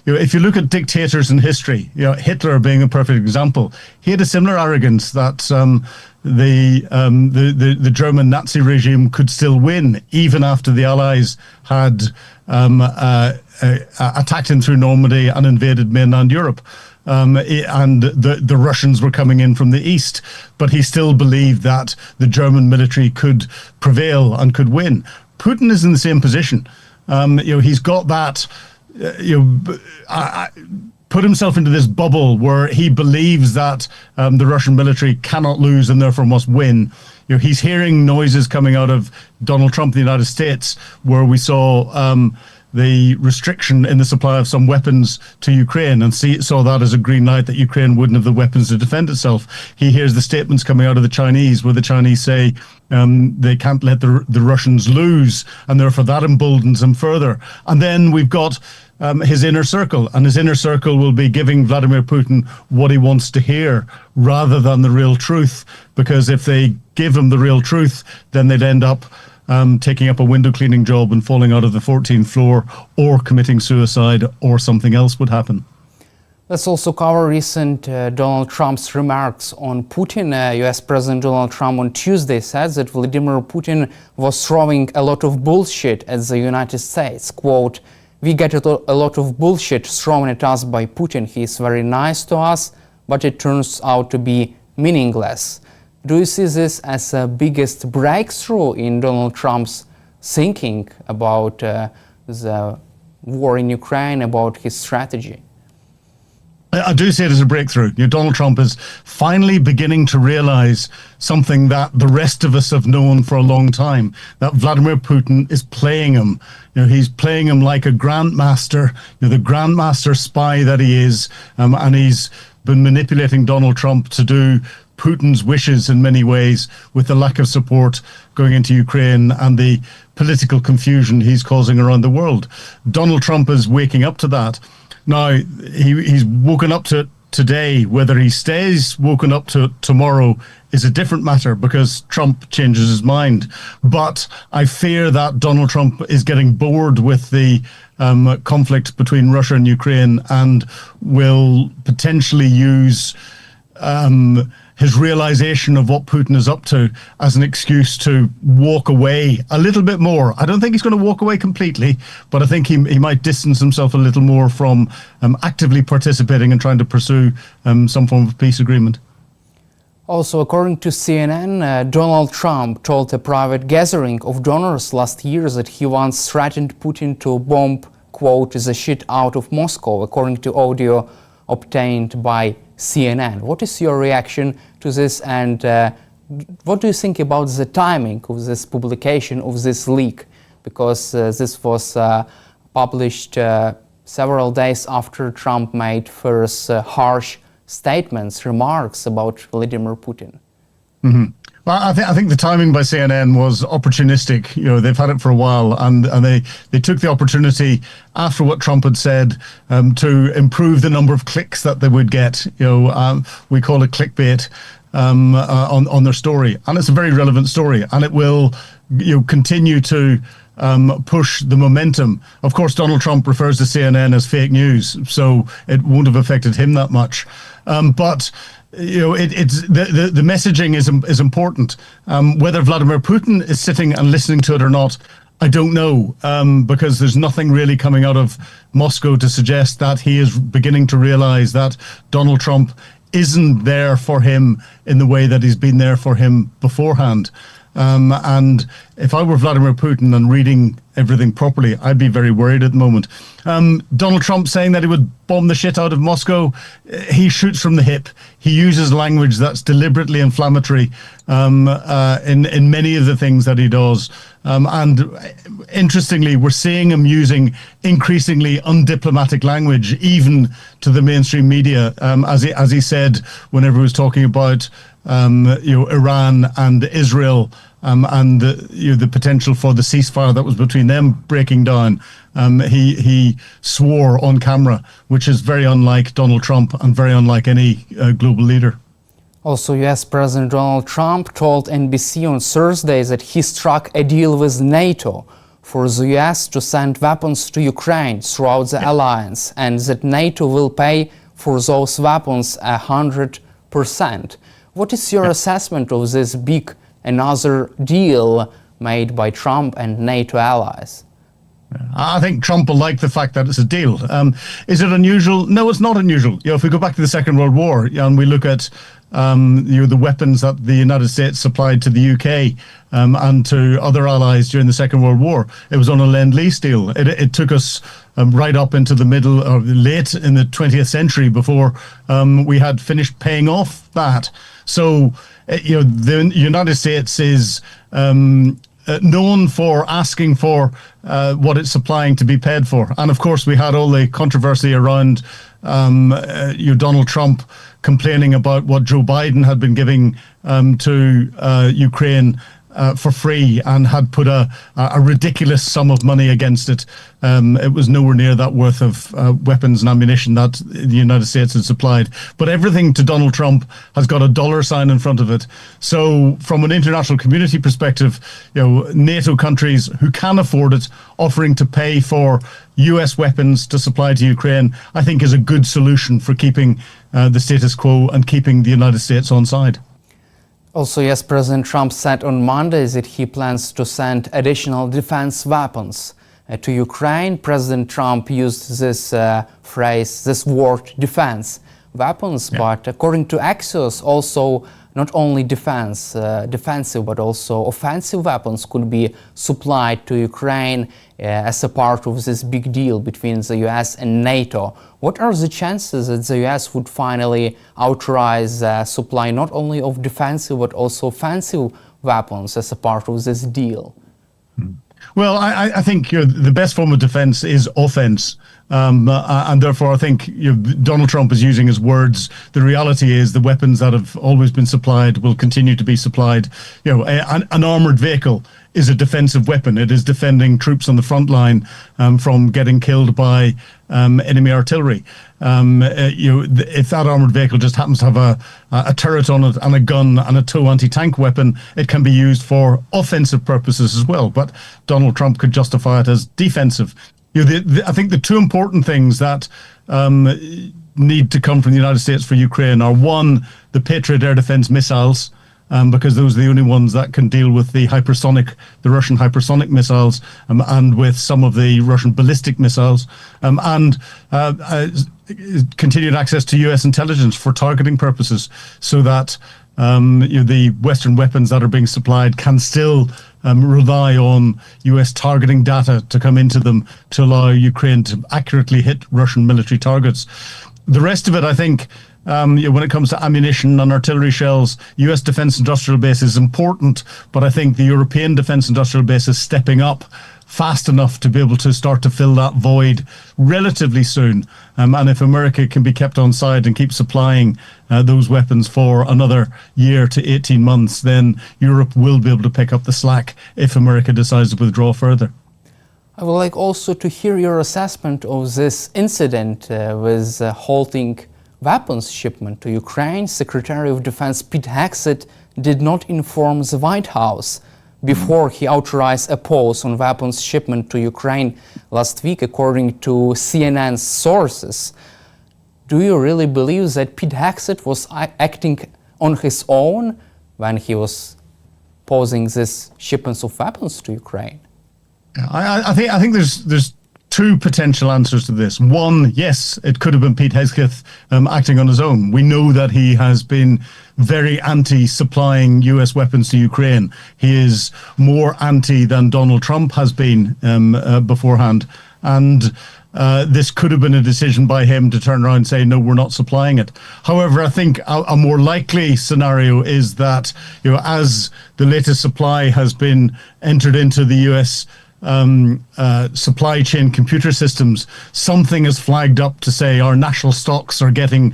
if you look at dictators in history, Hitler being a perfect example, he had a similar arrogance that the German Nazi regime could still win even after the Allies had attacked him through Normandy and invaded mainland Europe. And the Russians were coming in from the east, but he still believed that the German military could prevail and could win. Putin is in the same position. He's got that, put himself into this bubble where he believes that the Russian military cannot lose and therefore must win. He's hearing noises coming out of Donald Trump in the United States, where we saw the restriction in the supply of some weapons to Ukraine and saw that as a green light that Ukraine wouldn't have the weapons to defend itself. He hears the statements coming out of the Chinese where the Chinese say they can't let the Russians lose, and therefore that emboldens him further. And then we've got his inner circle, and his inner circle will be giving Vladimir Putin what he wants to hear rather than the real truth, because if they give him the real truth, then they'd end up taking up a window cleaning job and falling out of the 14th floor, or committing suicide, or something else would happen. Let's also cover recent Donald Trump's remarks on Putin. US President Donald Trump on Tuesday said that Vladimir Putin was throwing a lot of bullshit at the United States. Quote, "We get a lot of bullshit thrown at us by Putin. He is very nice to us, but it turns out to be meaningless." Do you see this as the biggest breakthrough in Donald Trump's thinking about the war in Ukraine, about his strategy? I do see it as a breakthrough. Donald Trump is finally beginning to realize something that the rest of us have known for a long time, that Vladimir Putin is playing him. He's playing him like a grandmaster, the grandmaster spy that he is, and he's been manipulating Donald Trump to do Putin's wishes in many ways, with the lack of support going into Ukraine and the political confusion he's causing around the world. Donald Trump is waking up to that. Now, he's woken up to it today. Whether he stays woken up to it tomorrow is a different matter, because Trump changes his mind. But I fear that Donald Trump is getting bored with the conflict between Russia and Ukraine, and will potentially use his realization of what Putin is up to as an excuse to walk away a little bit more. I don't think he's going to walk away completely, but I think he might distance himself a little more from actively participating and trying to pursue some form of peace agreement. Also, according to CNN, Donald Trump told a private gathering of donors last year that he once threatened Putin to bomb, quote, "the shit out of Moscow," according to audio obtained by CNN. What is your reaction to this, and what do you think about the timing of this publication, of this leak? Because this was published several days after Trump made first harsh statements, remarks about Vladimir Putin. Mm-hmm. Well, I think the timing by CNN was opportunistic. They've had it for a while, and they took the opportunity after what Trump had said to improve the number of clicks that they would get. We call it clickbait on their story, and it's a very relevant story, and it will continue to push the momentum. Of course, Donald Trump refers to CNN as fake news, so it won't have affected him that much. But it's the messaging is important. Whether Vladimir Putin is sitting and listening to it or not, I don't know, because there's nothing really coming out of Moscow to suggest that he is beginning to realize that Donald Trump isn't there for him in the way that he's been there for him beforehand. And if I were Vladimir Putin and reading everything properly, I'd be very worried at the moment. Donald Trump saying that he would bomb the shit out of Moscow, he shoots from the hip. He uses language that's deliberately inflammatory in many of the things that he does. And interestingly, we're seeing him using increasingly undiplomatic language, even to the mainstream media, as he said whenever he was talking about Iran and Israel, and the potential for the ceasefire that was between them breaking down. He swore on camera, which is very unlike Donald Trump and very unlike any global leader. Also, US President Donald Trump told NBC on Thursday that he struck a deal with NATO for the US to send weapons to Ukraine throughout the alliance, and that NATO will pay for those weapons 100%. What is your assessment of this big another deal made by Trump and NATO allies? I think Trump will like the fact that it's a deal. Is it unusual? No, it's not unusual. If we go back to the Second World War and we look at the weapons that the United States supplied to the UK and to other allies during the Second World War, it was on a Lend-Lease deal. It took us right up into the middle or late in the 20th century before we had finished paying off that. So, the United States is known for asking for what it's supplying to be paid for. And of course, we had all the controversy around Donald Trump complaining about what Joe Biden had been giving to Ukraine for free and had put a ridiculous sum of money against it. It was nowhere near that worth of weapons and ammunition that the United States had supplied. But everything to Donald Trump has got a dollar sign in front of it. So from an international community perspective, NATO countries who can afford it offering to pay for US weapons to supply to Ukraine, I think is a good solution for keeping the status quo and keeping the United States on side. Also, yes, President Trump said on Monday that he plans to send additional defense weapons to Ukraine. President Trump used this phrase, this word, defense weapons, but according to Axios, also not only defensive, but also offensive weapons could be supplied to Ukraine as a part of this big deal between the US and NATO. What are the chances that the US would finally authorize supply not only of defensive, but also offensive weapons as a part of this deal? Well, I think the best form of defense is offense. And therefore, I think Donald Trump is using his words. The reality is the weapons that have always been supplied will continue to be supplied. An armored vehicle is a defensive weapon. It is defending troops on the front line from getting killed by enemy artillery. If that armored vehicle just happens to have a turret on it and a gun and a tow anti-tank weapon, it can be used for offensive purposes as well. But Donald Trump could justify it as defensive. I think the two important things that need to come from the United States for Ukraine are, one, the Patriot air defense missiles, because those are the only ones that can deal with the Russian hypersonic missiles, and with some of the Russian ballistic missiles, and continued access to US intelligence for targeting purposes, so that the Western weapons that are being supplied can still rely on US targeting data to come into them to allow Ukraine to accurately hit Russian military targets. The rest of it, I think, when it comes to ammunition and artillery shells, US defense industrial base is important, but I think the European defense industrial base is stepping up fast enough to be able to start to fill that void relatively soon. And if America can be kept on side and keep supplying those weapons for another year to 18 months, then Europe will be able to pick up the slack if America decides to withdraw further. I would like also to hear your assessment of this incident with halting weapons shipment to Ukraine. Secretary of Defense Pete Hegseth did not inform the White House before he authorized a pause on weapons shipment to Ukraine last week, according to CNN's sources. Do you really believe that Pete Hegseth was acting on his own when he was pausing these shipments of weapons to Ukraine? I think there's two potential answers to this. One, yes, it could have been Pete Hegseth acting on his own. We know that he has been very anti-supplying US weapons to Ukraine. He is more anti than Donald Trump has been beforehand. And this could have been a decision by him to turn around and say, no, we're not supplying it. However, I think a more likely scenario is that, as the latest supply has been entered into the US supply chain computer systems, something is flagged up to say our national stocks are getting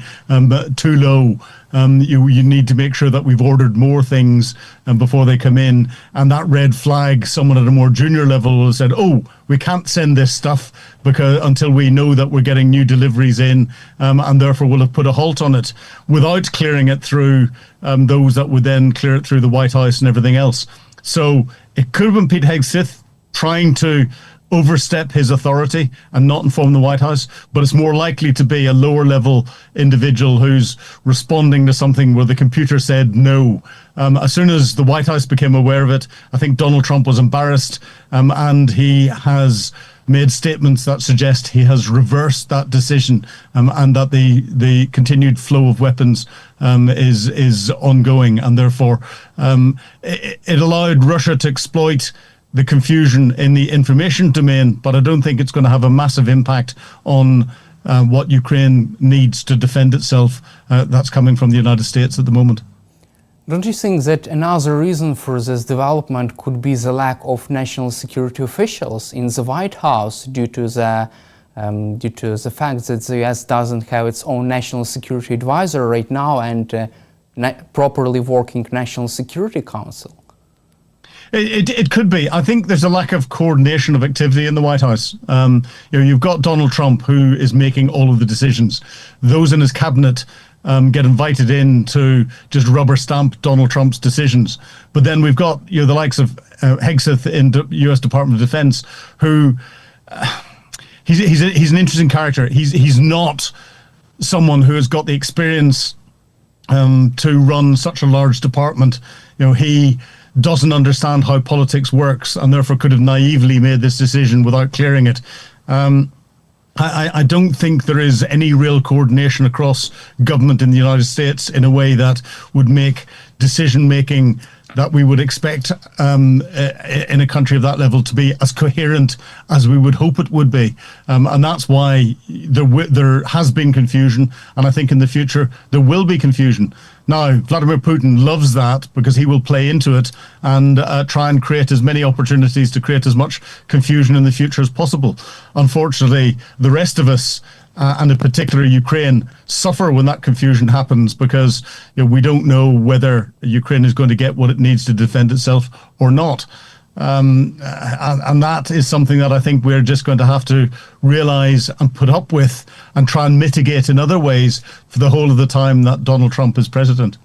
too low. You need to make sure that we've ordered more things before they come in. And that red flag, someone at a more junior level will have said, oh, we can't send this stuff until we know that we're getting new deliveries in, and therefore we'll have put a halt on it without clearing it through those that would then clear it through the White House and everything else. So it could have been Pete Hegseth. trying to overstep his authority and not inform the White House, but it's more likely to be a lower level individual who's responding to something where the computer said no. As soon as the White House became aware of it, I think Donald Trump was embarrassed, and he has made statements that suggest he has reversed that decision, and that the continued flow of weapons is ongoing, and therefore it allowed Russia to exploit the confusion in the information domain, but I don't think it's going to have a massive impact on what Ukraine needs to defend itself. That's coming from the United States at the moment. Don't you think that another reason for this development could be the lack of national security officials in the White House due to the fact that the US doesn't have its own national security advisor right now and properly working National Security Council? It could be. I think there's a lack of coordination of activity in the White House. You've got Donald Trump, who is making all of the decisions. Those in his cabinet get invited in to just rubber stamp Donald Trump's decisions. But then we've got the likes of Hegseth in the U.S. Department of Defense, who he's an interesting character. He's not someone who has got the experience to run such a large department. He doesn't understand how politics works and therefore could have naively made this decision without clearing it. I don't think there is any real coordination across government in the United States in a way that would make decision-making that we would expect in a country of that level to be as coherent as we would hope it would be. And that's why there has been confusion, and I think in the future there will be confusion. Now, Vladimir Putin loves that because he will play into it and try and create as many opportunities to create as much confusion in the future as possible. Unfortunately, the rest of us, and in particular Ukraine, suffer when that confusion happens because we don't know whether Ukraine is going to get what it needs to defend itself or not. And that is something that I think we're just going to have to realize and put up with and try and mitigate in other ways for the whole of the time that Donald Trump is president.